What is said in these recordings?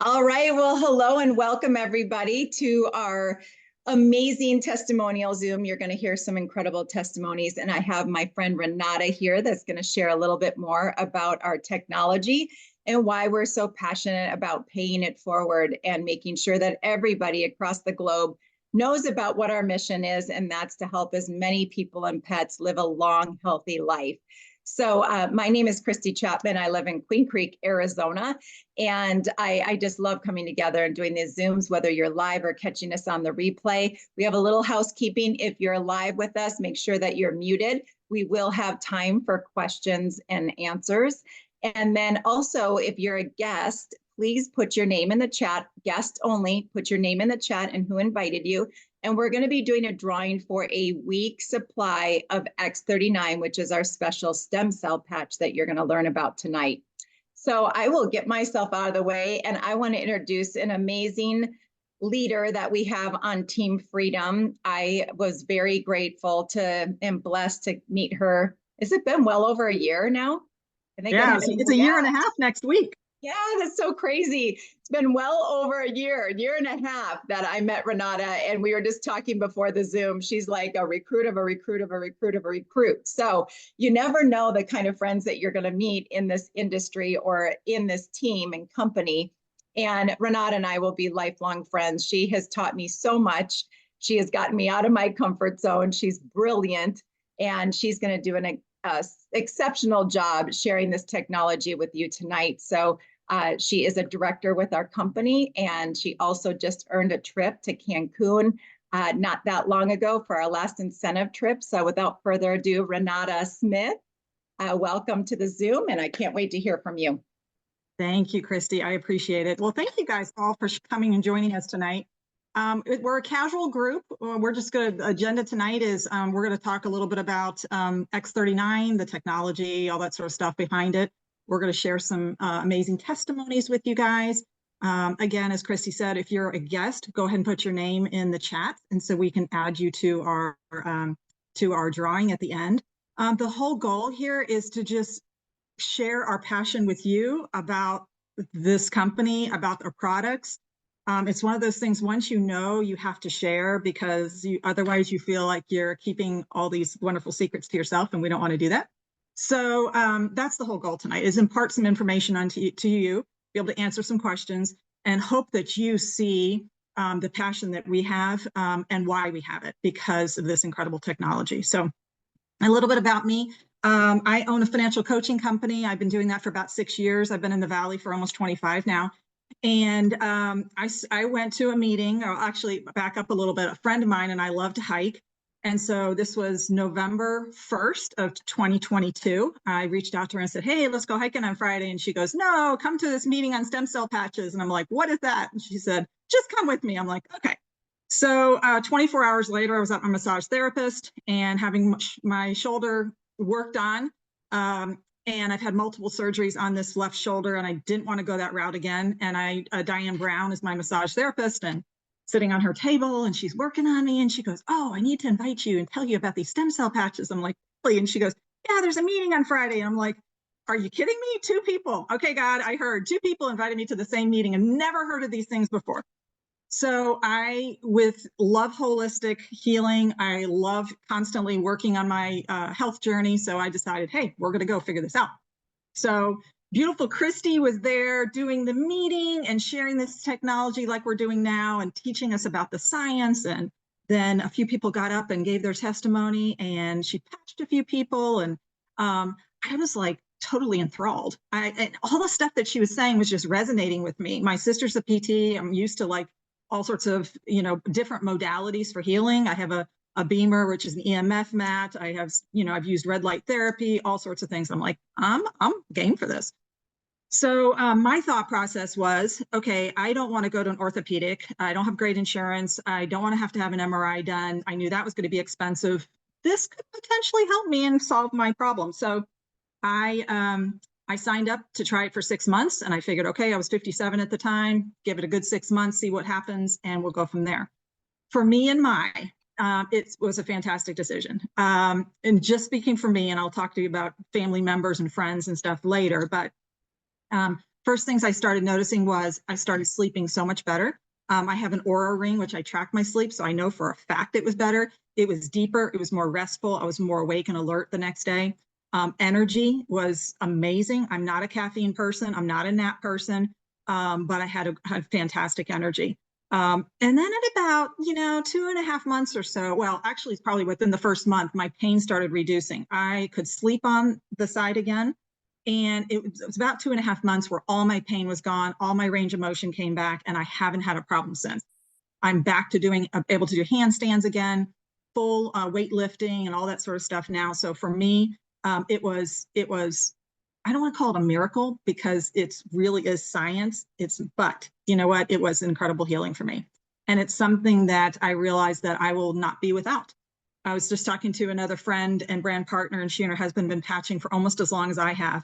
All right. Well, hello and welcome everybody to our amazing testimonial Zoom. You're going to hear some incredible testimonies. And I have my friend Renata here that's going to share a little bit more about our technology and why we're so passionate about paying it forward and making sure that everybody across the globe knows about what our mission is, and that's to help as many people and pets live a long, healthy life. So my name is Christy Chapman. I live in Queen Creek, Arizona. And I just love coming together and doing these Zooms, whether you're live or catching us on the replay. We have a little housekeeping. If you're live with us, make sure that you're muted. We will have time for questions and answers. And then also, if you're a guest, please put your name in the chat, guest only, put your name in the chat and who invited you. And we're going to be doing a drawing for a week supply of X39, which is our special stem cell patch that you're going to learn about tonight. So I will get myself out of the way, and I want to introduce an amazing leader that we have on Team Freedom. I was very grateful to and blessed to meet her. Has it been well over a year now? I think it's a year and a half next week. Yeah, that's so crazy. It's been well over a year and a half that I met Renata, and we were just talking before the Zoom. She's like a recruit of a recruit of a recruit of a recruit. So you never know the kind of friends that you're going to meet in this industry or in this team and company. And Renata and I will be lifelong friends. She has taught me so much. She has gotten me out of my comfort zone. She's brilliant, and she's going to do an exceptional job sharing this technology with you tonight. So she is a director with our company, and she also just earned a trip to Cancun not that long ago for our last incentive trip. So without further ado, Renata Smith, welcome to the Zoom, and I can't wait to hear from you. Thank you, Christy. I appreciate it. Well, thank you guys all for coming and joining us tonight. We're a casual group. We're just going to, agenda tonight is we're going to talk a little bit about X39, the technology, all that sort of stuff behind it. We're going to share some amazing testimonies with you guys. Again, as Christy said, if you're a guest, go ahead and put your name in the chat, and so we can add you to our drawing at the end. The whole goal here is to just share our passion with you about this company, about our products. It's one of those things, once you know, you have to share, because otherwise you feel like you're keeping all these wonderful secrets to yourself, and we don't want to do that. So that's the whole goal tonight, is impart some information to you, be able to answer some questions, and hope that you see the passion that we have and why we have it, because of this incredible technology. So a little bit about me. I own a financial coaching company. I've been doing that for about 6 years. I've been in the Valley for almost 25 now. And I went to a meeting, or actually back up a little bit, a friend of mine and I love to hike. And so this was November 1st of 2022. I reached out to her and said, hey, let's go hiking on Friday. And she goes, no, come to this meeting on stem cell patches. And I'm like, what is that? And she said, just come with me. I'm like, okay. So 24 hours later, I was at my massage therapist and having my shoulder worked on. And I've had multiple surgeries on this left shoulder, and I didn't want to go that route again. And Diane Brown is my massage therapist, and sitting on her table, and she's working on me, and she goes, oh, I need to invite you and tell you about these stem cell patches. I'm like, really? And she goes, yeah, there's a meeting on Friday. And I'm like, are you kidding me? 2 people. Okay, God, I heard 2 people invited me to the same meeting and never heard of these things before. So with love holistic healing, I love constantly working on my health journey. So I decided, hey, we're going to go figure this out. So beautiful Christy was there doing the meeting and sharing this technology like we're doing now, and teaching us about the science. And then a few people got up and gave their testimony, and she patched a few people. And I was like totally enthralled. And all the stuff that she was saying was just resonating with me. My sister's a PT. I'm used to like all sorts of, different modalities for healing. I have a Beamer, which is an EMF mat. I have, I've used red light therapy, all sorts of things. I'm like, I'm game for this. So my thought process was, okay, I don't want to go to an orthopedic. I don't have great insurance. I don't want to have an MRI done. I knew that was going to be expensive. This could potentially help me and solve my problem. So I signed up to try it for 6 months, and I figured, okay, I was 57 at the time, give it a good 6 months, see what happens, and we'll go from there. For me and it was a fantastic decision. And just speaking for me, and I'll talk to you about family members and friends and stuff later, but First things I started noticing was I started sleeping so much better. I have an Oura ring, which I track my sleep, so I know for a fact it was better. It was deeper. It was more restful. I was more awake and alert the next day. Energy was amazing. I'm not a caffeine person. I'm not a nap person, but I had fantastic energy. And then at about, 2.5 months or so, well, actually it's probably within the first month, my pain started reducing. I could sleep on the side again. And it was about 2.5 months where all my pain was gone, all my range of motion came back, and I haven't had a problem since. I'm back to able to do handstands again, full weightlifting and all that sort of stuff now. So for me, it was, I don't want to call it a miracle because it's really is science. But you know what? It was incredible healing for me. And it's something that I realized that I will not be without. I was just talking to another friend and brand partner, and she and her husband have been patching for almost as long as I have.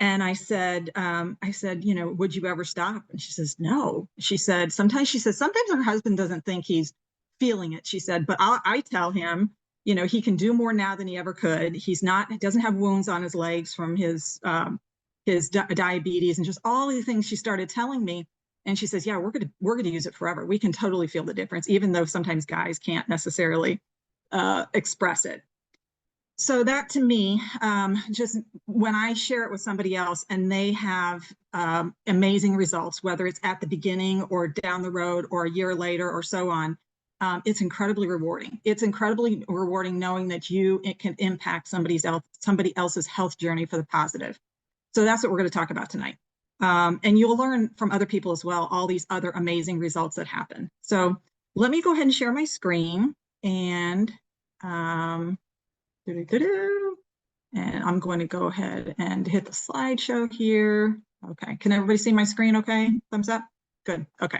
And I said, would you ever stop? And she says, no. She said, sometimes her husband doesn't think he's feeling it. She said, but I tell him, he can do more now than he ever could. He doesn't have wounds on his legs from his diabetes and just all the things she started telling me. And she says, yeah, we're going to use it forever. We can totally feel the difference, even though sometimes guys can't necessarily express it. So that to me, just when I share it with somebody else and they have amazing results, whether it's at the beginning or down the road or a year later or so on, it's incredibly rewarding. It's incredibly rewarding knowing that it can impact somebody else's health journey for the positive. So that's what we're going to talk about tonight. And you'll learn from other people as well, all these other amazing results that happen. So let me go ahead and share my screen and and I'm going to go ahead and hit the slideshow here. Okay, can everybody see my screen okay? Thumbs up? Good, okay.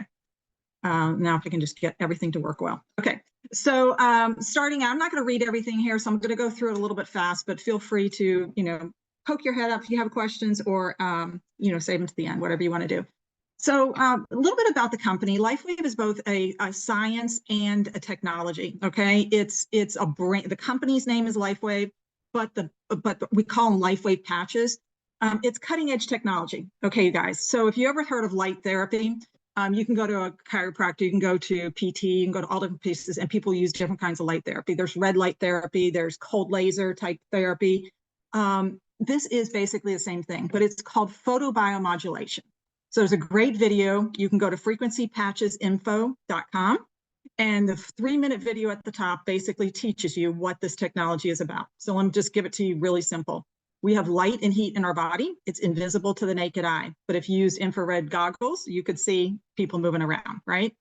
Now if I can just get everything to work well. Okay, so starting out, I'm not gonna read everything here, so I'm gonna go through it a little bit fast, but feel free to, poke your head up if you have questions or, save them to the end, whatever you wanna do. So a little bit about the company. LifeWave is both a science and a technology. Okay, it's a brand. The company's name is LifeWave, but we call them LifeWave patches. It's cutting edge technology. Okay, you guys. So if you ever heard of light therapy, you can go to a chiropractor, you can go to PT, you can go to all different places, and people use different kinds of light therapy. There's red light therapy, there's cold laser type therapy. This is basically the same thing, but it's called photobiomodulation. So there's a great video. You can go to frequencypatchesinfo.com, and the 3-minute video at the top basically teaches you what this technology is about. So let me just give it to you really simple. We have light and heat in our body. It's invisible to the naked eye, but if you use infrared goggles, you could see people moving around, right?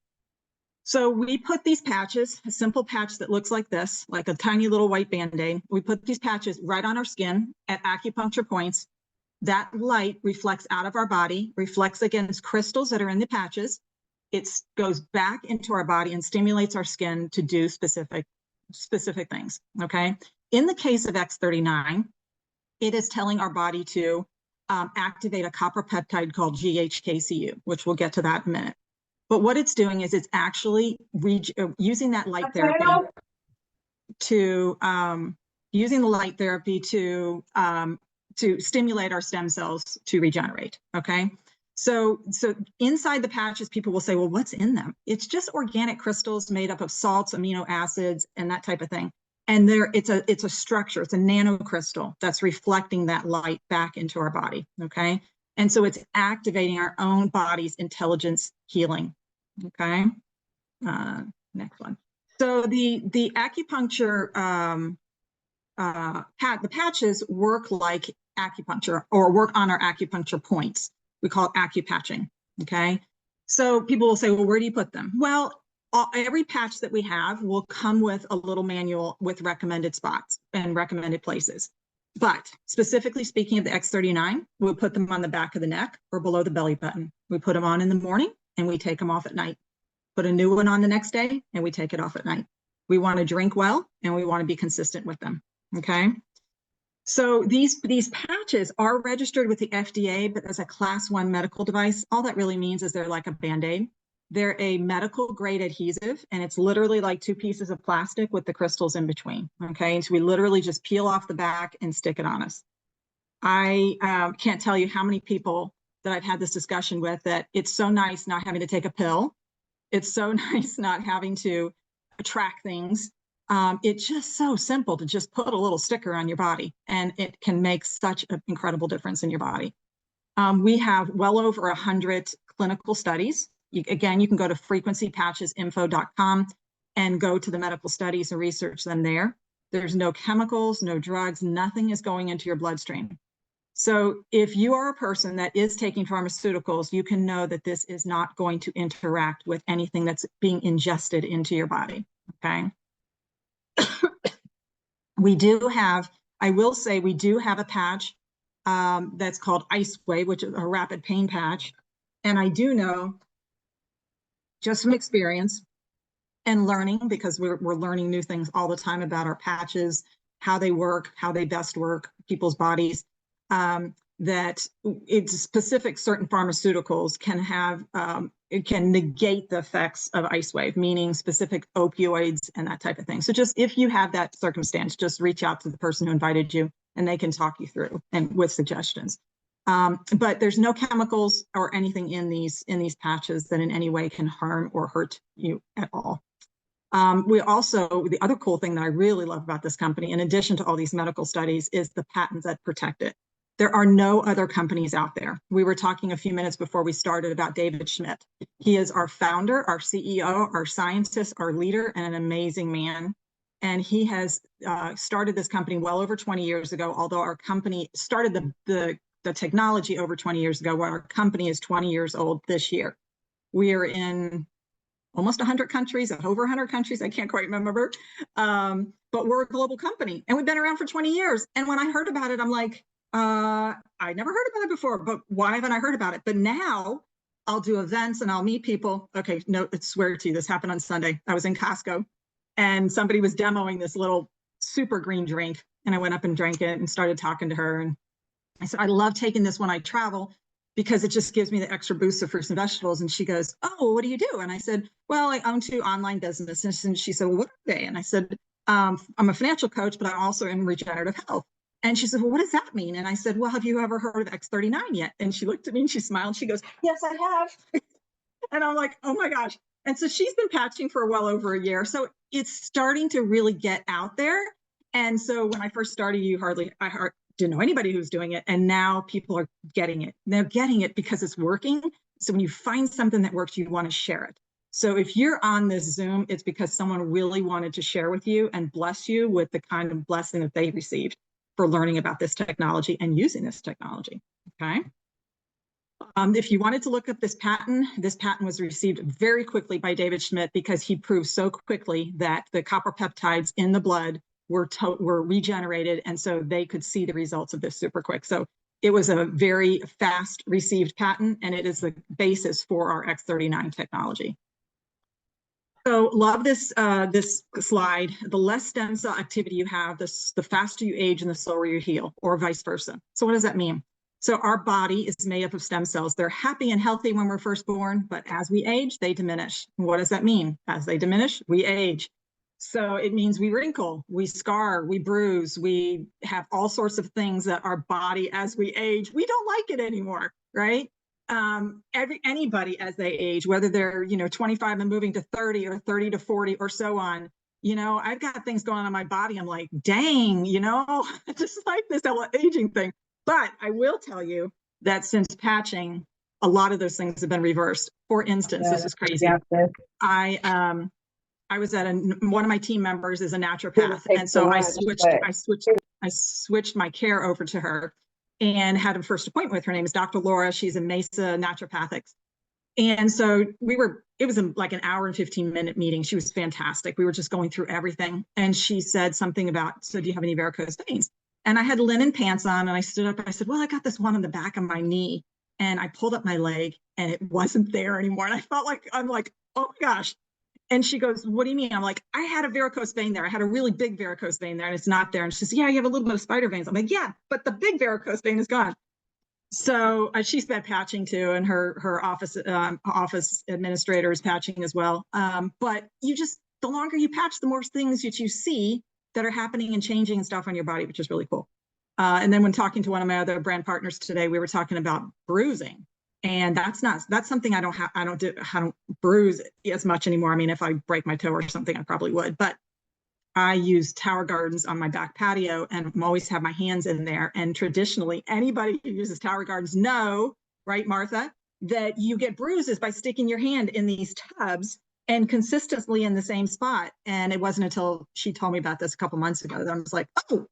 So we put these patches, a simple patch that looks like this, like a tiny little white Band-Aid. We put these patches right on our skin at acupuncture points. That light reflects out of our body, reflects against crystals that are in the patches. It goes back into our body and stimulates our skin to do specific things, okay? In the case of X39, it is telling our body to activate a copper peptide called GHKCU, which we'll get to that in a minute. But what it's doing is it's actually using that light therapy to stimulate our stem cells to regenerate, okay? So inside the patches, people will say, well, what's in them? It's just organic crystals made up of salts, amino acids, and that type of thing. And it's a structure, it's a nanocrystal that's reflecting that light back into our body, okay? And so it's activating our own body's intelligence healing, okay? Next one. So the acupuncture, the patches work like acupuncture or work on our acupuncture points. We call it acupatching, okay? So people will say, well, where do you put them? Well, every patch that we have will come with a little manual with recommended spots and recommended places. But specifically speaking of the X39, we'll put them on the back of the neck or below the belly button. We put them on in the morning and we take them off at night. Put a new one on the next day and we take it off at night. We want to drink well and we want to be consistent with them, okay? So these patches are registered with the FDA, but as a class 1 medical device, all that really means is they're like a Band-Aid. They're a medical grade adhesive, and it's literally like 2 pieces of plastic with the crystals in between, okay? And so we literally just peel off the back and stick it on us. I can't tell you how many people that I've had this discussion with that it's so nice not having to take a pill. It's so nice not having to track things. It's just so simple to just put a little sticker on your body, and it can make such an incredible difference in your body. We have well over 100 clinical studies. Again, you can go to frequencypatchesinfo.com and go to the medical studies and research them there. There's no chemicals, no drugs, nothing is going into your bloodstream. So if you are a person that is taking pharmaceuticals, you can know that this is not going to interact with anything that's being ingested into your body, okay? We do have, I will say, we do have a patch that's called LifeWave, which is a rapid pain patch. And I do know, just from experience and learning, because we're learning new things all the time about our patches, how they work, how they best work, people's bodies, that it's specific certain pharmaceuticals can have, it can negate the effects of LifeWave, meaning specific opioids and that type of thing. So just if you have that circumstance, just reach out to the person who invited you and they can talk you through and with suggestions. But there's no chemicals or anything in these patches that in any way can harm or hurt you at all. We also, the other cool thing that I really love about this company, in addition to all these medical studies, is the patents that protect it. There are no other companies out there. We were talking a few minutes before we started about David Schmidt. He is our founder, our CEO, our scientist, our leader, and an amazing man. And he has started this company well over 20 years ago, although our company started the technology over 20 years ago, where our company is 20 years old this year. We are in almost 100 countries, over 100 countries, I can't quite remember. But we're a global company and we've been around for 20 years. And when I heard about it, I'm like, I never heard about it before, but why haven't I heard about it? But now I'll do events and I'll meet people. Okay, no, I swear to you, this happened on Sunday. I was in Costco and somebody was demoing this little super green drink. And I went up and drank it and started talking to her. And I said, I love taking this when I travel because it just gives me the extra boost of fruits and vegetables. And she goes, oh, what do you do? And I said, well, I own 2 online businesses. And she said, well, what are they? And I said, I'm a financial coach, but I'm also in regenerative health. And she said, well, what does that mean? And I said, well, have you ever heard of X39 yet? And she looked at me and she smiled. She goes, yes, I have. And I'm like, oh my gosh. And so she's been patching for well over a year. So it's starting to really get out there. And so when I first started, I didn't know anybody who was doing it. And now people are getting it. They're getting it because it's working. So when you find something that works, you want to share it. So if you're on this Zoom, it's because someone really wanted to share with you and bless you with the kind of blessing that they received for learning about this technology and using this technology, okay? If you wanted to look up this patent was received very quickly by David Schmidt because he proved so quickly that the copper peptides in the blood were regenerated, and so they could see the results of this super quick. So it was a very fast received patent, and it is the basis for our X39 technology. So love this slide. The less stem cell activity you have, the faster you age and the slower you heal, or vice versa. So what does that mean? So our body is made up of stem cells. They're happy and healthy when we're first born, but as we age, they diminish. What does that mean? As they diminish, we age. So it means we wrinkle, we scar, we bruise, we have all sorts of things that our body, as we age, we don't like it anymore, right? Anybody as they age, whether they're 25 and moving to 30 or 30 to 40 or so on, I've got things going on in my body. I'm like, dang, just like this aging thing. But I will tell you that since patching, a lot of those things have been reversed. For instance, this is crazy. I was at one of my team members is a naturopath, and so I switched my care over to her and had a first appointment with her. Her name is Dr. Laura. She's a Mesa Naturopathics. And so it was like an hour and 15-minute meeting. She was fantastic. We were just going through everything. And she said something about, so do you have any varicose veins? And I had linen pants on and I stood up and I said, well, I got this one on the back of my knee. And I pulled up my leg and it wasn't there anymore. And I felt like, I'm like, oh my gosh. And she goes, what do you mean? I'm like, I had a varicose vein there. I had a really big varicose vein there and it's not there. And she says, yeah, you have a little bit of spider veins. I'm like, yeah, but the big varicose vein is gone. So she's been patching too, and her office administrator is patching as well. But the longer you patch, the more things that you see that are happening and changing and stuff on your body, which is really cool. And then when talking to one of my other brand partners today, we were talking about bruising. And that's something I don't bruise as much anymore. I mean, if I break my toe or something, I probably would, but I use Tower Gardens on my back patio and always have my hands in there. And traditionally, anybody who uses Tower Gardens know, right, Martha, that you get bruises by sticking your hand in these tubs and consistently in the same spot. And it wasn't until she told me about this a couple months ago that I was like, oh, I don't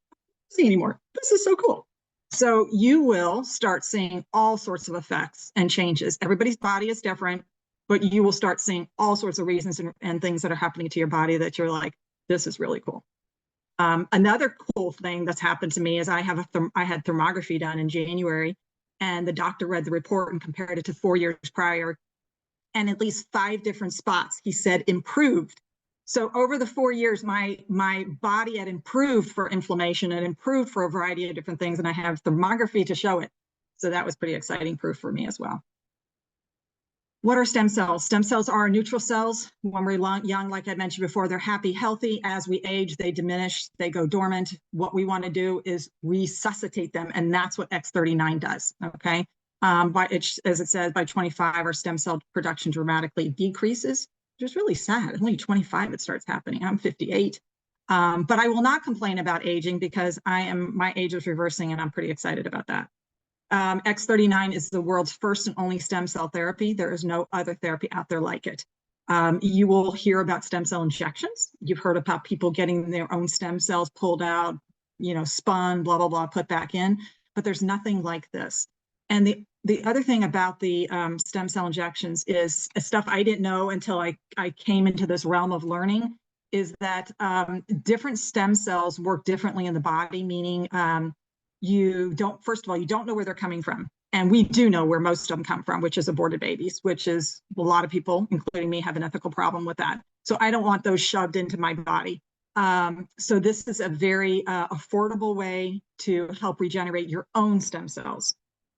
see anymore. This is so cool. So you will start seeing all sorts of effects and changes. Everybody's body is different, but you will start seeing all sorts of reasons and things that are happening to your body that you're like, this is really cool. Another cool thing that's happened to me is I had thermography done in January, and the doctor read the report and compared it to 4 years prior, and at least 5 different spots, he said, improved. So over the 4 years, my body had improved for inflammation and improved for a variety of different things, and I have thermography to show it. So that was pretty exciting proof for me as well. What are stem cells? Stem cells are neutral cells. When we're young, like I mentioned before, they're happy, healthy. As we age, they diminish, they go dormant. What we want to do is resuscitate them, and that's what X39 does, okay? As it says, by 25, our stem cell production dramatically decreases, which is really sad. Only 25 it starts happening. I'm 58. But I will not complain about aging because my age is reversing, and I'm pretty excited about that. X39 is the world's first and only stem cell therapy. There is no other therapy out there like it. You will hear about stem cell injections. You've heard about people getting their own stem cells pulled out, spun, blah, blah, blah, put back in, but there's nothing like this. And the other thing about the stem cell injections is stuff I didn't know until I came into this realm of learning, is that different stem cells work differently in the body, meaning first of all, you don't know where they're coming from. And we do know where most of them come from, which is aborted babies, which is a lot of people, including me, have an ethical problem with that. So I don't want those shoved into my body. So this is a very affordable way to help regenerate your own stem cells.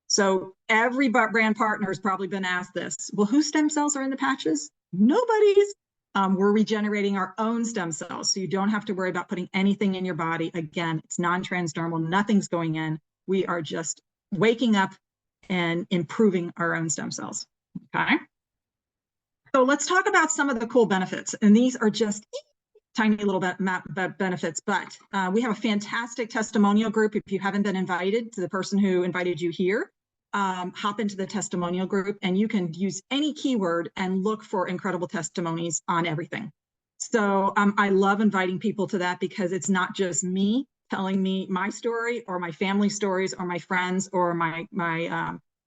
So every brand partner has probably been asked this. Well, whose stem cells are in the patches? Nobody's. We're regenerating our own stem cells, so you don't have to worry about putting anything in your body. Again, it's non-transdermal, nothing's going in. We are just waking up and improving our own stem cells, okay? So let's talk about some of the cool benefits, and these are just tiny little benefits, but we have a fantastic testimonial group. If you haven't been invited, to the person who invited you here, hop into the testimonial group, and you can use any keyword and look for incredible testimonies on everything. So I love inviting people to that because it's not just me telling me my story or my family stories or my friends or my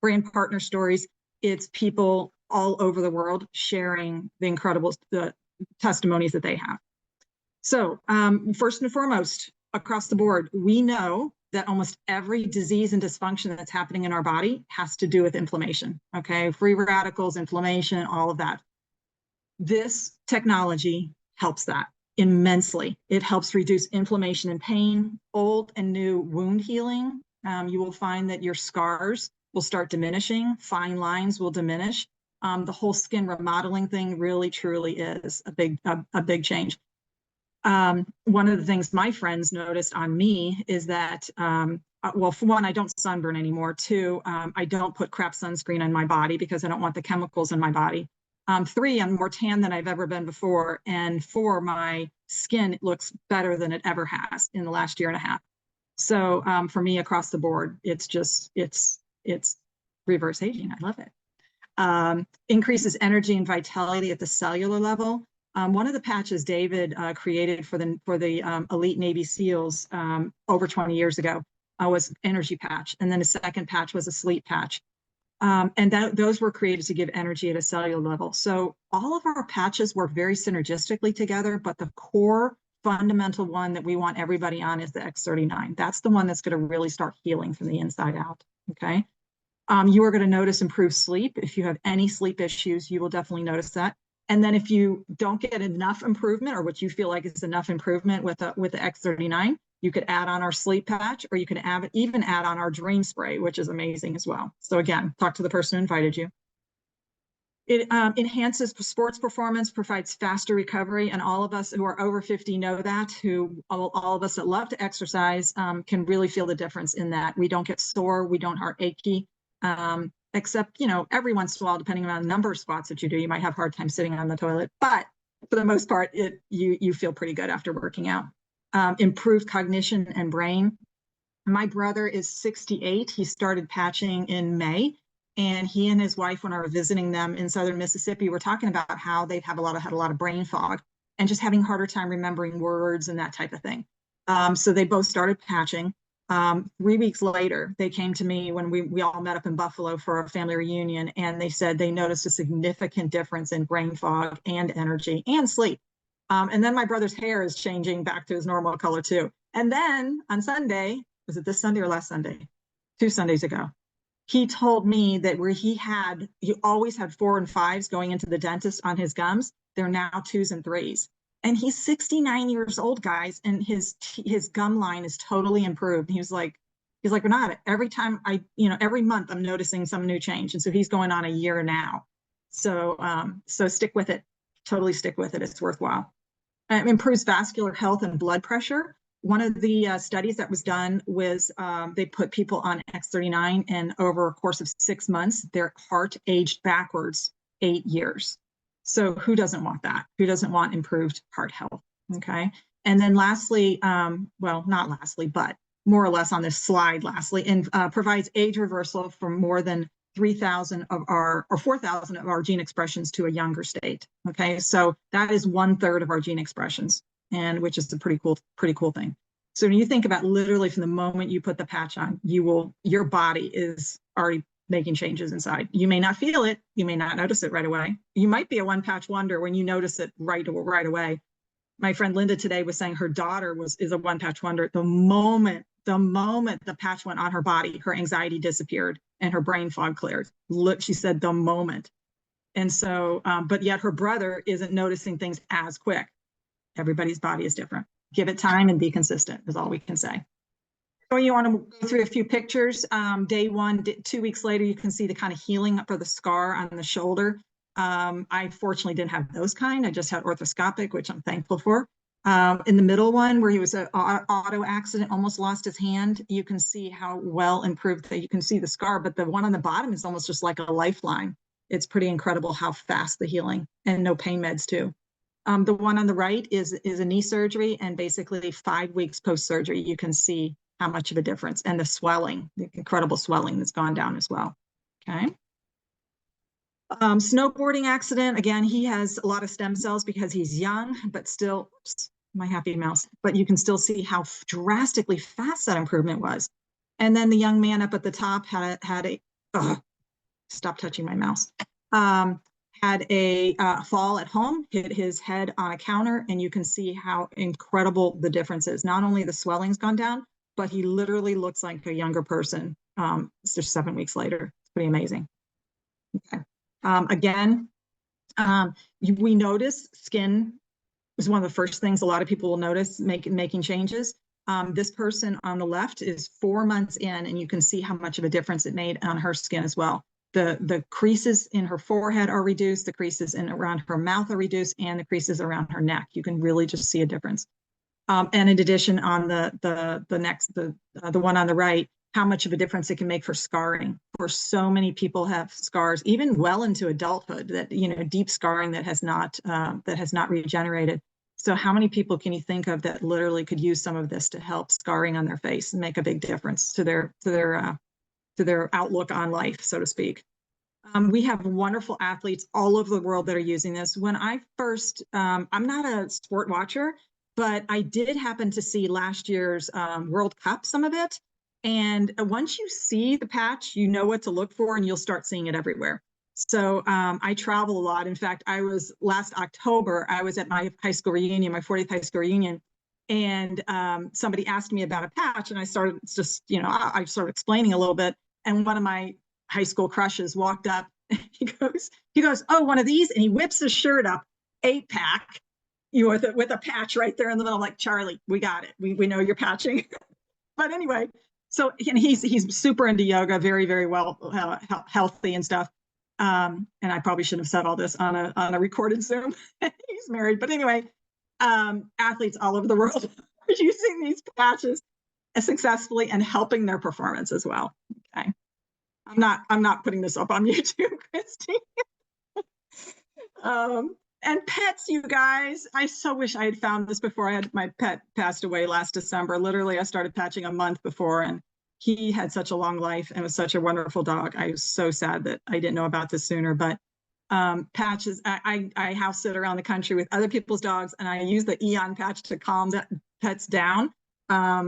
brand partner stories. It's people all over the world sharing the incredible testimonies that they have. So first and foremost, across the board, we know that almost every disease and dysfunction that's happening in our body has to do with inflammation, okay? Free radicals, inflammation, all of that. This technology helps that immensely. It helps reduce inflammation and pain, old and new wound healing. You will find that your scars will start diminishing, fine lines will diminish. The whole skin remodeling thing really, truly is a big change. One of the things my friends noticed on me is that, well, for one, I don't sunburn anymore. 2, I don't put crap sunscreen on my body because I don't want the chemicals in my body. 3, I'm more tan than I've ever been before. And 4, my skin looks better than it ever has in the last year and a half. So for me, across the board, it's reverse aging. I love it. Increases energy and vitality at the cellular level. One of the patches David created for the elite Navy SEALs over 20 years ago was energy patch, and then a second patch was a sleep patch, and those were created to give energy at a cellular level. So all of our patches work very synergistically together, but the core fundamental one that we want everybody on is the X39. That's the one that's going to really start healing from the inside out. Okay, you are going to notice improved sleep. If you have any sleep issues, you will definitely notice that. And then if you don't get enough improvement, or what you feel like is enough improvement with the X39, you could add on our sleep patch, or you can even add on our dream spray, which is amazing as well. So again, talk to the person who invited you. It enhances sports performance, provides faster recovery, and all of us who are over 50 know that, all of us that love to exercise can really feel the difference in that. We don't get sore, we don't are achy. except, every once in a while, depending on the number of squats that you do, you might have a hard time sitting on the toilet. But for the most part, you feel pretty good after working out. Improved cognition and brain. My brother is 68. He started patching in May, and he and his wife, when I was visiting them in southern Mississippi, were talking about how they've had a lot of brain fog and just having a harder time remembering words and that type of thing. So they both started patching. 3 weeks later, they came to me when we all met up in Buffalo for a family reunion, and they said they noticed a significant difference in brain fog and energy and sleep. And then my brother's hair is changing back to his normal color too. And then on Sunday, was it this Sunday or last Sunday? 2 Sundays ago, he told me that where he always had 4 and 5s going into the dentist on his gums, they're now 2s and 3s. And he's 69 years old, guys, and his gum line is totally improved. He's like, Renata, every month I'm noticing some new change. And so he's going on a year now. So stick with it. Totally stick with it. It's worthwhile. Improves vascular health and blood pressure. One of the studies that was done was they put people on X39, and over a course of 6 months, their heart aged backwards 8 years. So who doesn't want that? Who doesn't want improved heart health? Okay. And then lastly, well, not lastly, but more or less on this slide, lastly, provides age reversal for more than 3,000 of our, or 4,000 of our gene expressions to a younger state. Okay. So that is 1/3 of our gene expressions, and which is a pretty cool thing. So when you think about literally from the moment you put the patch on, your body is already making changes inside. You may not feel it. You may not notice it right away. You might be a one-patch wonder when you notice it right away. My friend Linda today was saying her daughter is a one-patch wonder. The moment the patch went on her body, her anxiety disappeared and her brain fog cleared. Look, she said the moment. And so, but yet her brother isn't noticing things as quick. Everybody's body is different. Give it time and be consistent is all we can say. So you want to go through a few pictures. Day 1, 2 weeks later, you can see the kind of healing for the scar on the shoulder. I fortunately didn't have those kind. I just had orthoscopic, which I'm thankful for. In the middle one, where he was an auto accident, almost lost his hand, you can see how well improved that you can see the scar, but the one on the bottom is almost just like a lifeline. It's pretty incredible how fast the healing, and no pain meds too. The one on the right is a knee surgery, and basically 5 weeks post-surgery, you can see how much of a difference, and the swelling, the incredible swelling that's gone down as well. Okay. Snowboarding accident, again, he has a lot of stem cells because he's young, but still, my happy mouse, but you can still see how drastically fast that improvement was. And then the young man up at the top had a stop touching my mouse. Had a fall at home, hit his head on a counter, and you can see how incredible the difference is. Not only the swelling's gone down, but he literally looks like a younger person just 7 weeks later. It's pretty amazing. Okay. Again, we notice skin is one of the first things a lot of people will notice making changes. This person on the left is 4 months in, and you can see how much of a difference it made on her skin as well. The creases in her forehead are reduced, the creases around her mouth are reduced, and the creases around her neck. You can really just see a difference. And in addition, on the one on the right, how much of a difference it can make for scarring. For so many people have scars, even well into adulthood, that deep scarring that has not regenerated. So how many people can you think of that literally could use some of this to help scarring on their face and make a big difference to their outlook on life, so to speak? We have wonderful athletes all over the world that are using this. When I first, I'm not a sport watcher, but I did happen to see last year's World Cup, some of it. And once you see the patch, you know what to look for, and you'll start seeing it everywhere. So I travel a lot. In fact, last October, I was at my high school reunion, my 40th high school reunion, and somebody asked me about a patch, and I started I started explaining a little bit. And one of my high school crushes walked up. He goes, oh, one of these, and he whips his shirt up, 8-pack, with a patch right there in the middle. I'm like, Charlie, we got it. We know you're patching. But anyway, so he's super into yoga, very, very well healthy and stuff. And I probably shouldn't have said all this on a recorded Zoom. He's married, but anyway, athletes all over the world are using these patches successfully and helping their performance as well. Okay. I'm not putting this up on YouTube, Christy. And pets, you guys, I so wish I had found this before I had my pet passed away last December. Literally, I started patching a month before, and he had such a long life and was such a wonderful dog. I was so sad that I didn't know about this sooner, but patches, I house sit around the country with other people's dogs, and I use the Eon patch to calm the pets down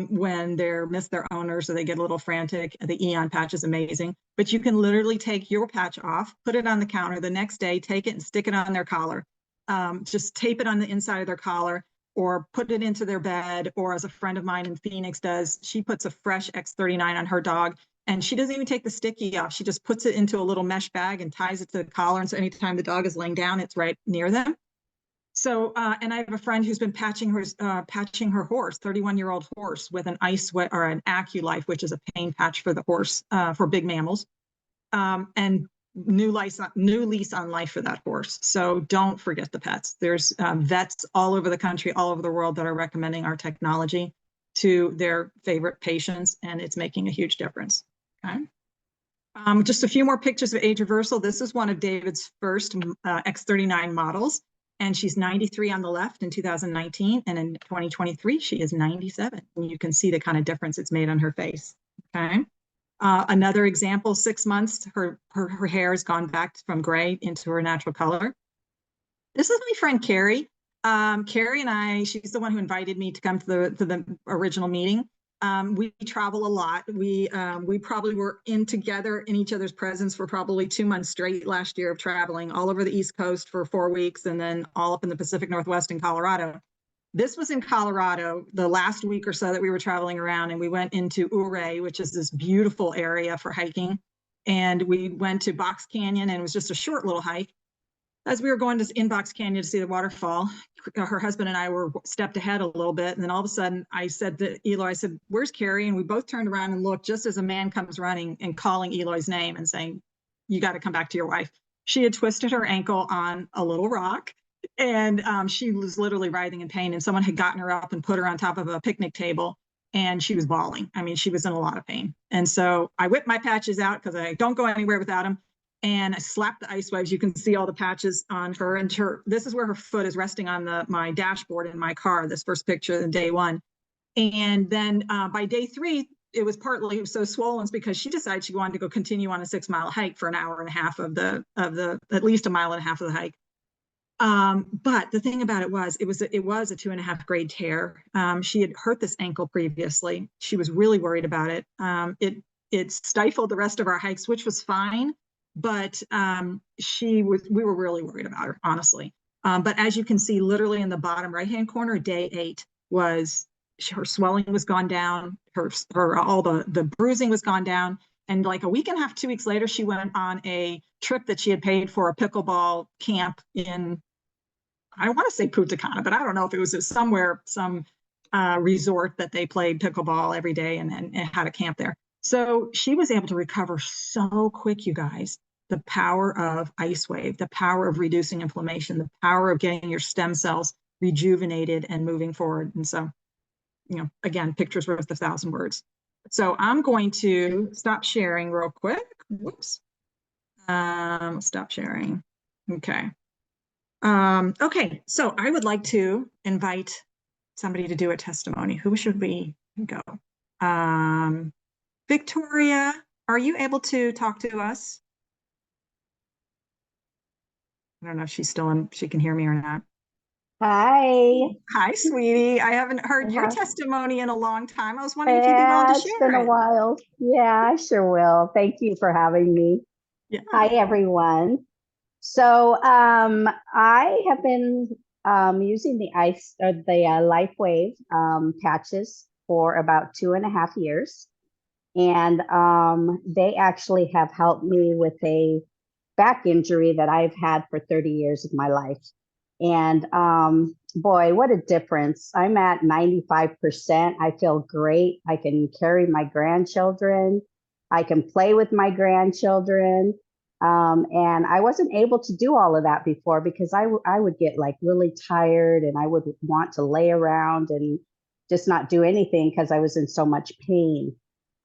when they miss their owners or they get a little frantic. The Eon patch is amazing, but you can literally take your patch off, put it on the counter the next day, take it and stick it on their collar. Just tape it on the inside of their collar or put it into their bed. Or as a friend of mine in Phoenix does, she puts a fresh X39 on her dog, and she doesn't even take the sticky off. She just puts it into a little mesh bag and ties it to the collar. And so anytime the dog is laying down, it's right near them. So, and I have a friend who's been patching her horse, 31-year-old horse, with an or an AccuLife, which is a pain patch for the horse, for big mammals. And new lease on life for that horse. So don't forget the pets. There's vets all over the country, all over the world that are recommending our technology to their favorite patients, and it's making a huge difference. Okay. Just a few more pictures of age reversal. This is one of David's first X39 models, and she's 93 on the left in 2019, and in 2023 she is 97. And you can see the kind of difference it's made on her face. Okay. Another example, 6 months, her hair has gone back from gray into her natural color. This is my friend Carrie. Carrie and I, she's the one who invited me to come to the original meeting. We travel a lot. We probably were together in each other's presence for probably 2 months straight last year of traveling all over the East Coast for 4 weeks, and then all up in the Pacific Northwest in Colorado. This was in Colorado the last week or so that we were traveling around, and we went into Ouray, which is this beautiful area for hiking. And we went to Box Canyon, and it was just a short little hike. As we were going in Box Canyon to see the waterfall, her husband and I were stepped ahead a little bit. And then all of a sudden I said to Eloy, I said, "Where's Carrie?" And we both turned around and looked just as a man comes running and calling Eloy's name and saying, "You got to come back to your wife." She had twisted her ankle on a little rock, and she was literally writhing in pain, and someone had gotten her up and put her on top of a picnic table, and she was bawling. I mean, she was in a lot of pain. And so I whipped my patches out because I don't go anywhere without them, and I slapped the IceWaves. You can see all the patches on her, and this is where her foot is resting on my dashboard in my car, this first picture in day 1. And then by day 3, it was partly so swollen because she decided she wanted to go continue on a 6-mile hike for an hour and a half of at least a mile and a half of the hike. But the thing about it was a 2.5 grade tear. She had hurt this ankle previously. She was really worried about it. It stifled the rest of our hikes, which was fine, but we were really worried about her, honestly. But as you can see, literally in the bottom right-hand corner, day 8 her swelling was gone down, all the bruising was gone down. And like a week and a half, 2 weeks later, she went on a trip that she had paid for, a pickleball camp in, I want to say Punta Cana, but I don't know if it was somewhere, some resort that they played pickleball every day and had a camp there. So she was able to recover so quick, you guys. The power of IceWave, the power of reducing inflammation, the power of getting your stem cells rejuvenated and moving forward. And so, again, pictures worth 1,000 words. So I'm going to stop sharing real quick. Whoops. Stop sharing. Okay. Okay, so I would like to invite somebody to do a testimony. Who should we go? Victoria, are you able to talk to us? I don't know if she's still in, she can hear me or not. Hi. Hi, sweetie. I haven't heard your testimony in a long time. I was wondering if you'd be willing to share it. It's been a while. Yeah, I sure will. Thank you for having me. Yeah. Hi, everyone. So I have been using the LifeWave patches for about 2.5 years. And they actually have helped me with a back injury that I've had for 30 years of my life. And boy, what a difference. I'm at 95%. I feel great. I can carry my grandchildren. I can play with my grandchildren. And I wasn't able to do all of that before because I would get like really tired and I would want to lay around and just not do anything because I was in so much pain.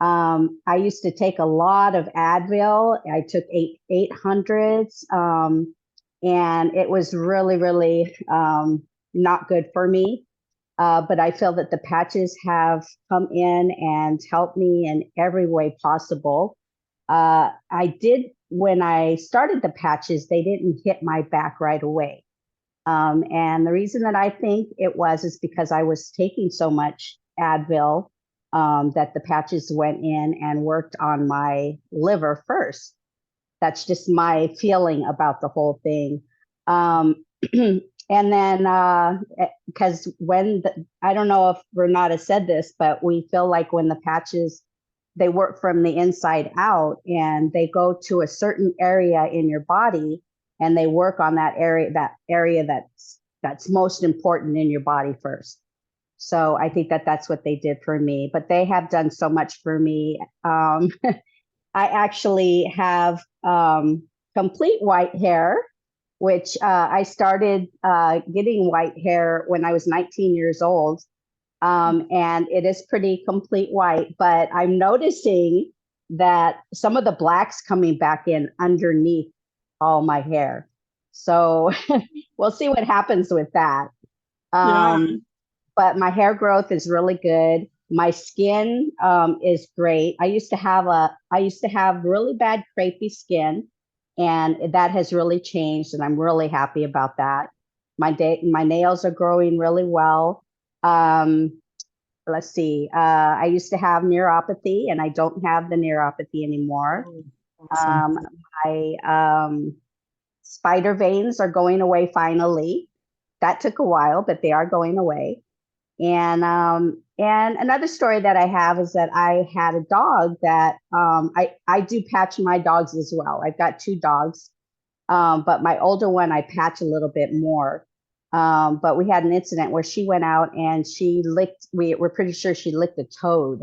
I used to take a lot of Advil. I took 800s, and it was really, really not good for me. But I feel that the patches have come in and helped me in every way possible. When I started the patches, they didn't hit my back right away. And the reason that I think it was is because I was taking so much Advil that the patches went in and worked on my liver first. That's just my feeling about the whole thing. And then, because I don't know if Renata said this, but we feel like when the patches, they work from the inside out and they go to a certain area in your body and they work on that area that's most important in your body first. So I think that that's what they did for me, but they have done so much for me. I actually have complete white hair, which I started getting white hair when I was 19 years old. And it is pretty complete white, but I'm noticing that some of the black's coming back in underneath all my hair. So we'll see what happens with that. But my hair growth is really good. My skin is great. I used to have really bad crepey skin, and that has really changed, and I'm really happy about that. My nails are growing really well. Let's see. I used to have neuropathy, and I don't have the neuropathy anymore. Awesome. My spider veins are going away finally. That took a while, but they are going away. And another story that I have is that I had a dog that I do patch my dogs as well. I've got 2 dogs, but my older one I patch a little bit more. But we had an incident where she went out and we're pretty sure she licked a toad.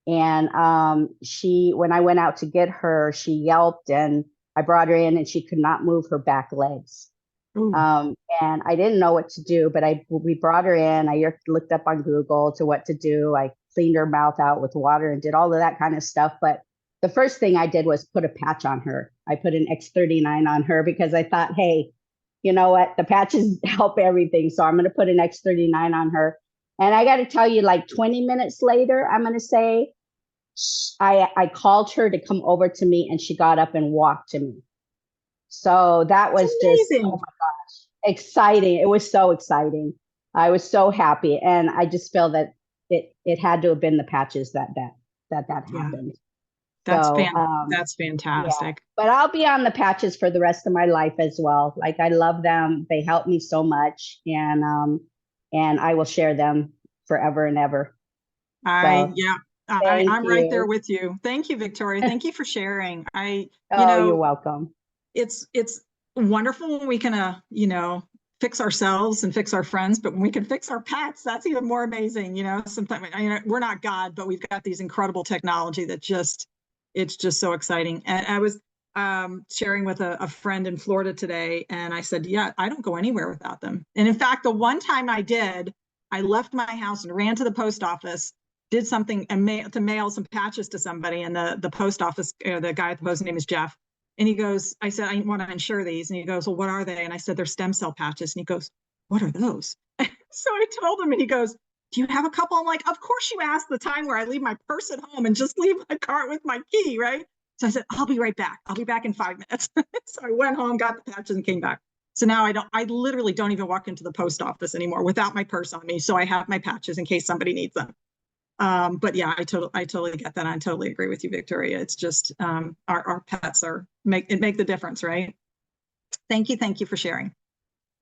And when I went out to get her, she yelped, and I brought her in and she could not move her back legs. And I didn't know what to do, but we brought her in. I looked up on Google to what to do. I cleaned her mouth out with water and did all of that kind of stuff. But the first thing I did was put a patch on her. I put an X39 on her because I thought, hey, you know what? The patches help everything. So I'm going to put an X39 on her. And I got to tell you, like 20 minutes later, I'm going to say, I called her to come over to me and she got up and walked to me. So that was just, oh my gosh, exciting. It was so exciting. I was so happy. And I just feel that it had to have been the patches that happened. That's so, that's fantastic. Yeah. But I'll be on the patches for the rest of my life as well. Like, I love them. They help me so much. And I will share them forever and ever. I'm right there with you. Thank you, Victoria. Thank you for sharing. You're welcome. It's wonderful when we can, fix ourselves and fix our friends, but when we can fix our pets, that's even more amazing. Sometimes we're not God, but we've got these incredible technology that it's just so exciting. And I was sharing with a friend in Florida today, and I said, yeah, I don't go anywhere without them. And in fact, the one time I did, I left my house and ran to the post office, did something to mail some patches to somebody, and the post office, the guy at the post, his name is Jeff. And he goes, I said, I want to insure these. And he goes, well, what are they? And I said, they're stem cell patches. And he goes, what are those? So I told him, and he goes, do you have a couple? I'm like, of course you asked the time where I leave my purse at home and just leave my cart with my key, right? So I said, I'll be right back. I'll be back in 5 minutes. So I went home, got the patches, and came back. So now I literally don't even walk into the post office anymore without my purse on me. So I have my patches in case somebody needs them. But yeah, I totally get that. I totally agree with you, Victoria. It's just our pets make the difference, right? Thank you for sharing.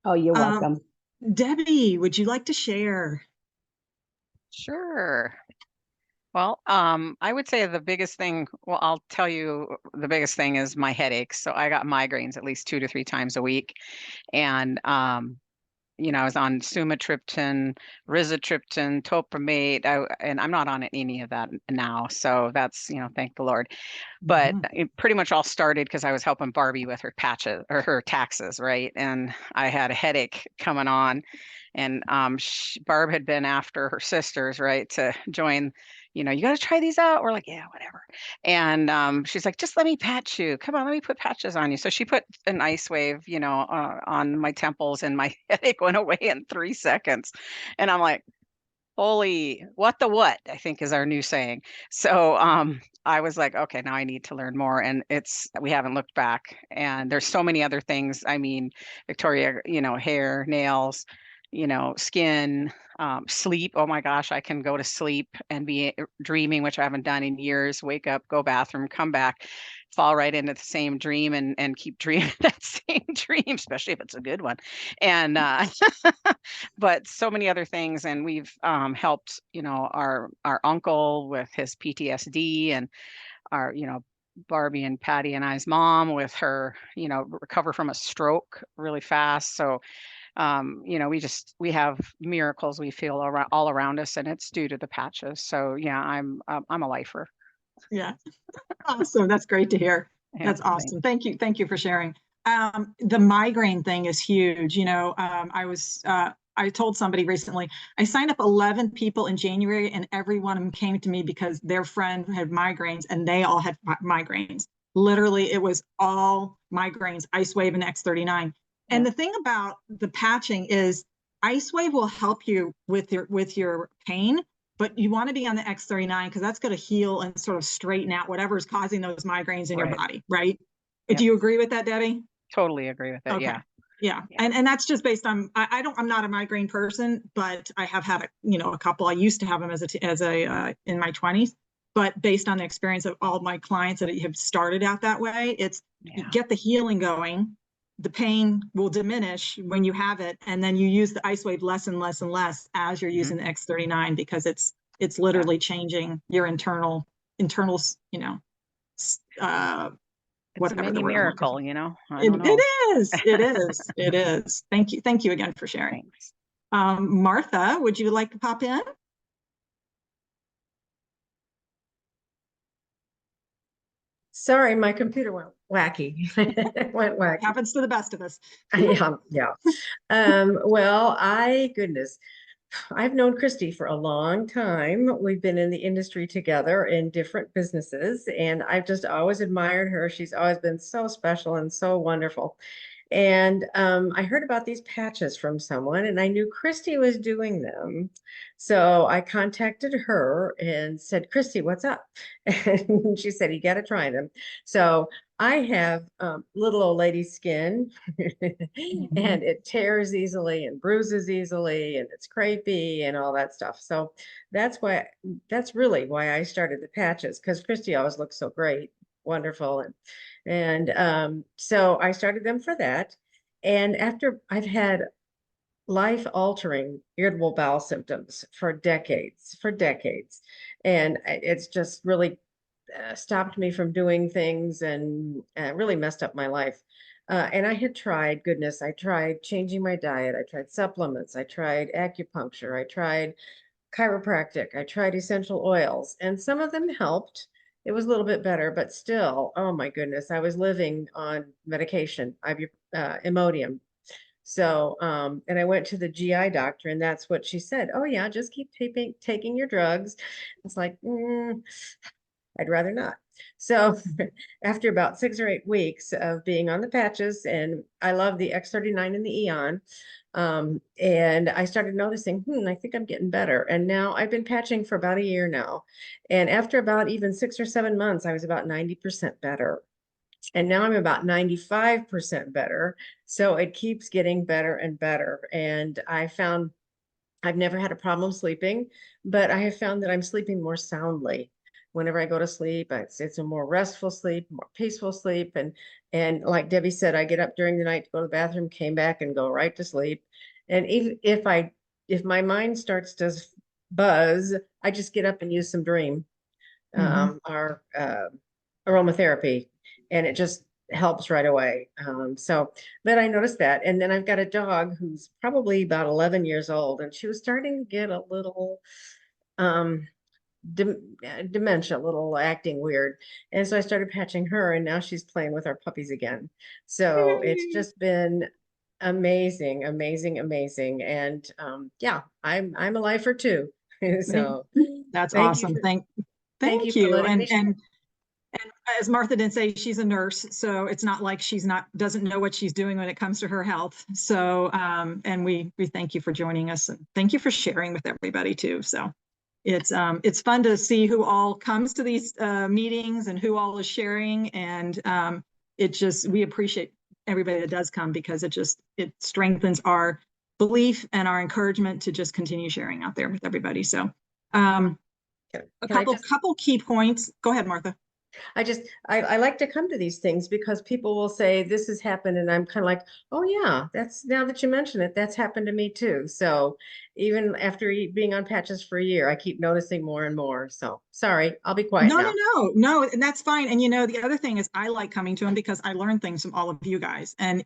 Oh, you're welcome. Debbie, would you like to share? Sure. Well, I would say the biggest thing, well, I'll tell you the biggest thing is my headaches. So I got migraines at least 2 to 3 times a week. And I was on sumatriptan, rizatriptan, topramate, and I'm not on any of that now. So that's, thank the Lord. But it pretty much all started because I was helping Barbie with her patches or her taxes, right? And I had a headache coming on, and Barb had been after her sisters, right, to join, you know, you got to try these out. We're like, yeah, whatever. And she's like, just let me patch you. Come on, let me put patches on you. So she put an LifeWave, you know, on my temples, and my headache went away in 3 seconds. And I'm like, holy, what the what, I think is our new saying. So I was like, okay, now I need to learn more. And we haven't looked back. And there's so many other things. I mean, Victoria, you know, hair, nails, you know, skin, sleep. Oh my gosh, I can go to sleep and be dreaming, which I haven't done in years. Wake up, go bathroom, come back, fall right into the same dream, and keep dreaming that same dream, especially if it's a good one. And but so many other things. And we've helped, you know, our uncle with his PTSD, and our, you know, Barbie and Patty and I's mom with her, you know, recover from a stroke really fast. So you know, we have miracles we feel around, all around us, and it's due to the patches. So yeah, I'm a lifer. Yeah. Awesome. That's great to hear. Yeah, That's awesome. Thank you. Thank you for sharing. The migraine thing is huge. You know, I told somebody recently, I signed up 11 people in January, and every one of them came to me because their friend had migraines, and they all had migraines. Literally, it was all migraines, LifeWave and X39. And the thing about the patching is LifeWave will help you with your pain, but you want to be on the X39 because that's going to heal and sort of straighten out whatever is causing those migraines in your body, right? Yep. Do you agree with that, Debbie? Totally agree with it. Okay. Yeah. And that's just based on, I'm not a migraine person, but I have had a couple. I used to have them as a in my 20s, but based on the experience of all my clients that have started out that way, you get the healing going. The pain will diminish when you have it, and then you use the LifeWave less and less and less as you're using the X39, because it's literally changing your internal, you know, it's a mini miracle, you know. It is. Thank you again for sharing. Thanks. Martha, would you like to pop in? Sorry, my computer went wacky. Went wacky. Happens to the best of us. Yeah. Well, goodness, I've known Christy for a long time. We've been in the industry together in different businesses, and I've just always admired her. She's always been so special and so wonderful. And I heard about these patches from someone, and I knew Christy was doing them. So I contacted her and said, Christy, what's up? And she said, you got to try them. So I have little old lady skin, and it tears easily and bruises easily, and it's crepey and all that stuff. So that's really why I started the patches, because Christy always looks so great, wonderful. And so I started them for that. And after I've had life-altering irritable bowel symptoms for decades, and it's just really stopped me from doing things, and really messed up my life. And I had tried, goodness, I tried changing my diet. I tried supplements. I tried acupuncture. I tried chiropractic. I tried essential oils, and some of them helped. It was a little bit better, but still, oh my goodness, I was living on medication, Imodium. So, and I went to the GI doctor, and that's what she said. Oh yeah, just keep taking your drugs. It's like, I'd rather not. So after about 6 or 8 weeks of being on the patches, and I love the X39 and the Eon, and I started noticing, I think I'm getting better. And now I've been patching for about a year now. And after about even 6 or 7 months, I was about 90% better. And now I'm about 95% better. So it keeps getting better and better. And I've never had a problem sleeping, but I have found that I'm sleeping more soundly. Whenever I go to sleep, it's a more restful sleep, more peaceful sleep. And like Debbie said, I get up during the night to go to the bathroom, came back and go right to sleep. And if my mind starts to buzz, I just get up and use some Dream, our aromatherapy, and it just helps right away. But I noticed that. And then I've got a dog who's probably about 11 years old, and she was starting to get a little dementia, a little acting weird. And so I started patching her, and now she's playing with our puppies again. So it's just been amazing, amazing, amazing. And yeah, I'm a lifer too. So That's Thank awesome. you. Thank Thank you for you. letting me And as Martha didn't say, she's a nurse, so it's not like doesn't know what she's doing when it comes to her health. So, and we thank you for joining us, and thank you for sharing with everybody too. So it's fun to see who all comes to these meetings and who all is sharing. And we appreciate everybody that does come, because it strengthens our belief and our encouragement to just continue sharing out there with everybody. So a couple key points. Go ahead, Martha. I like to come to these things because people will say this has happened, and I'm kind of like, oh yeah, that's, now that you mention it, that's happened to me too. So even after being on patches for a year, I keep noticing more and more. So sorry, I'll be quiet now. No, and that's fine. And the other thing is, I like coming to them because I learn things from all of you guys, and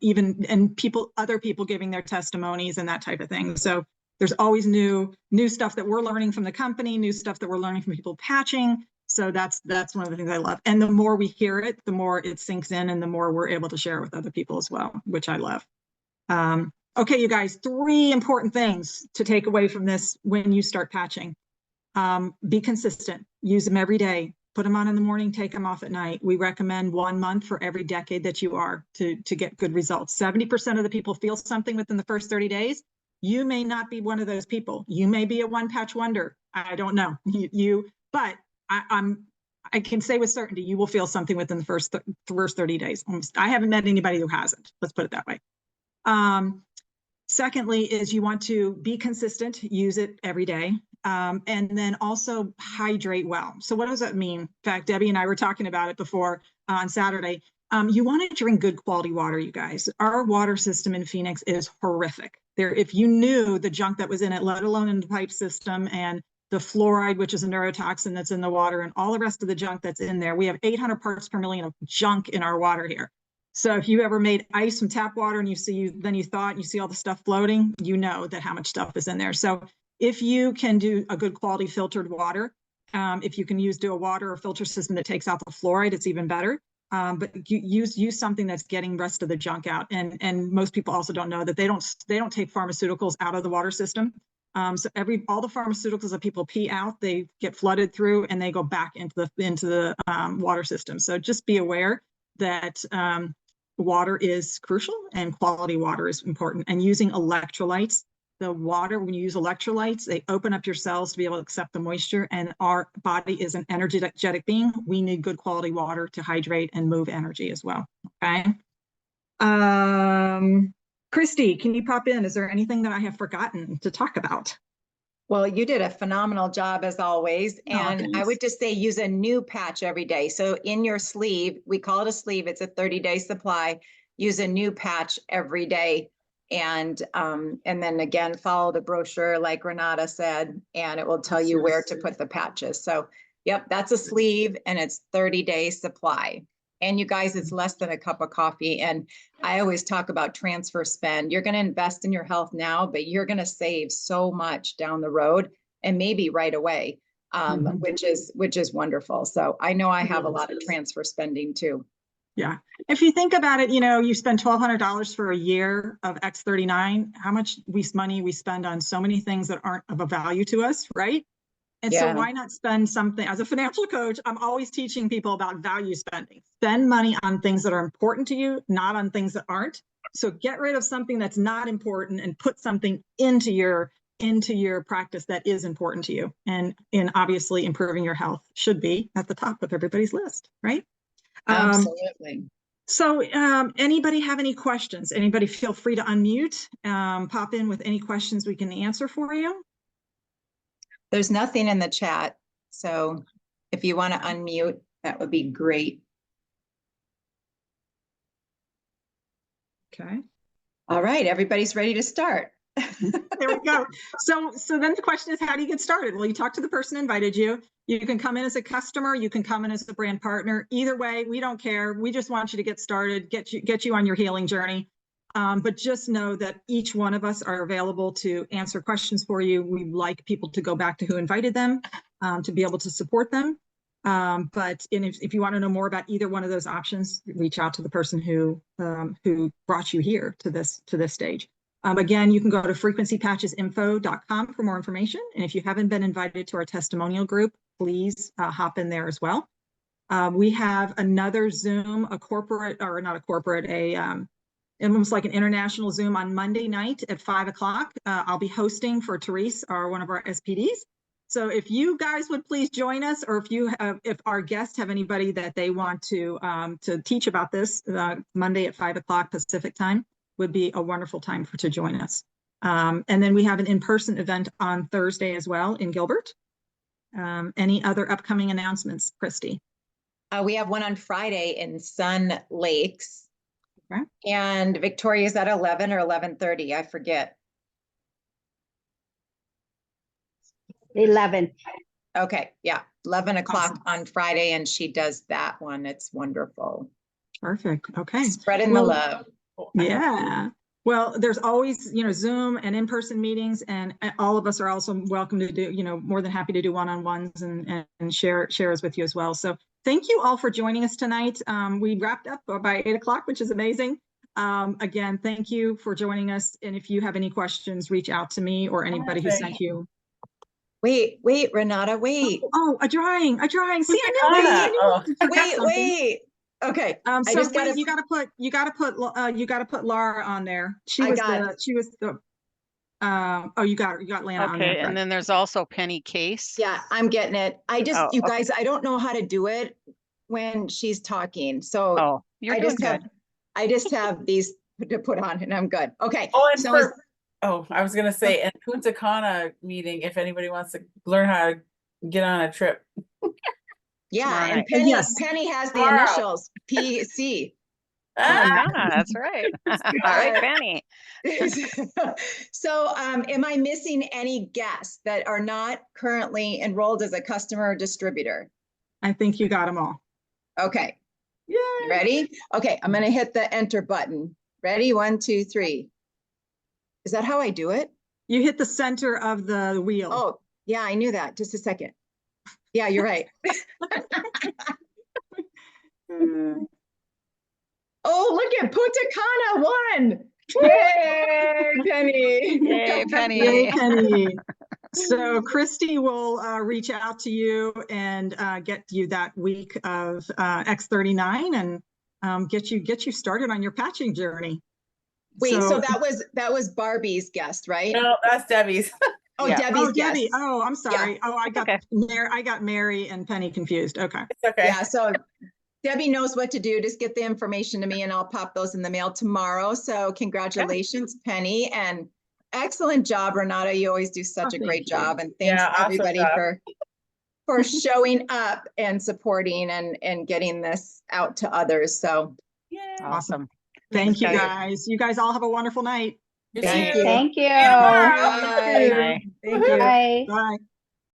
other people giving their testimonies and that type of thing. So there's always new stuff that we're learning from the company, new stuff that we're learning from people patching. So that's one of the things I love. And the more we hear it, the more it sinks in, and the more we're able to share it with other people as well, which I love. Okay, you guys, 3 important things to take away from this when you start patching. Be consistent, use them every day, put them on in the morning, take them off at night. We recommend 1 month for every decade that you are to get good results. 70% of the people feel something within the first 30 days. You may not be one of those people. You may be a one patch wonder. I don't know but I can say with certainty, you will feel something within the first 30 days. I haven't met anybody who hasn't. Let's put it that way. Secondly, is you want to be consistent, use it every day, and then also hydrate well. So what does that mean? In fact, Debbie and I were talking about it before on Saturday. You want to drink good quality water, you guys. Our water system in Phoenix is horrific. If you knew the junk that was in it, let alone in the pipe system, and the fluoride, which is a neurotoxin that's in the water, and all the rest of the junk that's in there. We have 800 parts per million of junk in our water here. So if you ever made ice from tap water and you see all the stuff floating, you know that how much stuff is in there. So if you can do a good quality filtered water, if you can do a water or filter system that takes out the fluoride, it's even better. But you use something that's getting rest of the junk out. And most people also don't know that they don't take pharmaceuticals out of the water system. So all the pharmaceuticals that people pee out, they get flooded through and they go back into the water system. So just be aware that water is crucial and quality water is important. And using electrolytes, the water, when you use electrolytes, they open up your cells to be able to accept the moisture. And our body is an energetic being. We need good quality water to hydrate and move energy as well. Okay. Christy, can you pop in? Is there anything that I have forgotten to talk about? Well, you did a phenomenal job as always. And I would just say use a new patch every day. So in your sleeve, we call it a sleeve. It's a 30-day supply. Use a new patch every day. And then again, follow the brochure like Renata said, and it will tell you where to put the patches. So yep, that's a sleeve and it's 30-day supply. And you guys, it's less than a cup of coffee. And I always talk about transfer spend. You're going to invest in your health now, but you're going to save so much down the road and maybe right away, which is wonderful. So I know I have a lot of transfer spending too. Yeah. If you think about it, you spend $1,200 for a year of X39, how much money we spend on so many things that aren't of a value to us, right? And so why not spend something? As a financial coach, I'm always teaching people about value spending. Spend money on things that are important to you, not on things that aren't. So get rid of something that's not important and put something into your practice that is important to you. And obviously improving your health should be at the top of everybody's list, right? Absolutely. So anybody have any questions? Anybody feel free to unmute, pop in with any questions we can answer for you. There's nothing in the chat. So if you want to unmute, that would be great. Okay. All right. Everybody's ready to start. There we go. So then the question is, how do you get started? Well, you talk to the person who invited you. You can come in as a customer. You can come in as a brand partner. Either way, we don't care. We just want you to get started, get you on your healing journey. But just know that each one of us are available to answer questions for you. We like people to go back to who invited them, to be able to support them. But if you want to know more about either one of those options, reach out to the person who brought you here to this stage. Again, you can go to frequencypatchesinfo.com for more information. And if you haven't been invited to our testimonial group, please hop in there as well. We have another Zoom, almost like an international Zoom on Monday night at 5 o'clock. I'll be hosting for Therese, one of our SPDs. So if you guys would please join us, or if our guests have anybody that they want to teach about this, Monday at 5 o'clock Pacific time would be a wonderful time to join us. And then we have an in-person event on Thursday as well in Gilbert. Any other upcoming announcements, Christy? We have one on Friday in Sun Lakes. Okay. And Victoria's at 11 or 11:30, I forget. 11. Okay, yeah, 11 o'clock Awesome. on Friday, and she does that one. It's wonderful. Perfect. Okay. Spreading the love. Yeah. Well, there's always, Zoom and in-person meetings, and all of us are also welcome to do, more than happy to do one-on-ones and share with you as well. So thank you all for joining us tonight. We wrapped up by 8 o'clock, which is amazing. Again, thank you for joining us. And if you have any questions, reach out to me or anybody who sent you. Wait, Renata, wait. Oh, a drawing. See, I know. Wait. Okay. So you gotta put Laura on there. You got Lana on there. Okay, and then there's also Penny Case. Yeah, I'm getting it. You okay. guys, I don't know how to do it when she's talking. So you're doing good. I just have these to put on and I'm good. Okay. I was gonna say, and Punta Cana meeting, if anybody wants to learn how to get on a trip. Yeah, and Penny has the initials PC. That's right. All right, Penny. So am I missing any guests that are not currently enrolled as a customer or distributor? I think you got them all. Okay. Yay. You ready? Okay, I'm gonna hit the enter button. Ready? 1, 2, 3. Is that how I do it? You hit the center of the wheel. Oh, yeah, I knew that. Just a second. Yeah, you're right. Oh, look at Punta Cana won. Yay, Penny. Yay, Penny. Yay, Penny. So Christy will reach out to you and get you that week of X39 and get you started on your patching journey. Wait, so that was Barbie's guest, right? No, that's Debbie's. Oh, Yeah. Debbie's guest. Debbie. Oh, I'm sorry. Yeah. Oh, I got Mary and Penny confused. Okay. It's okay. Yeah, so Debbie knows what to do. Just get the information to me and I'll pop those in the mail tomorrow. So congratulations, Penny, and excellent job, Renata. You always do such a great job. And thanks everybody for showing up and supporting and getting this out to others. So Awesome. Thank you guys. You guys all have a wonderful night. Thank you. Bye. Bye. Bye. Bye.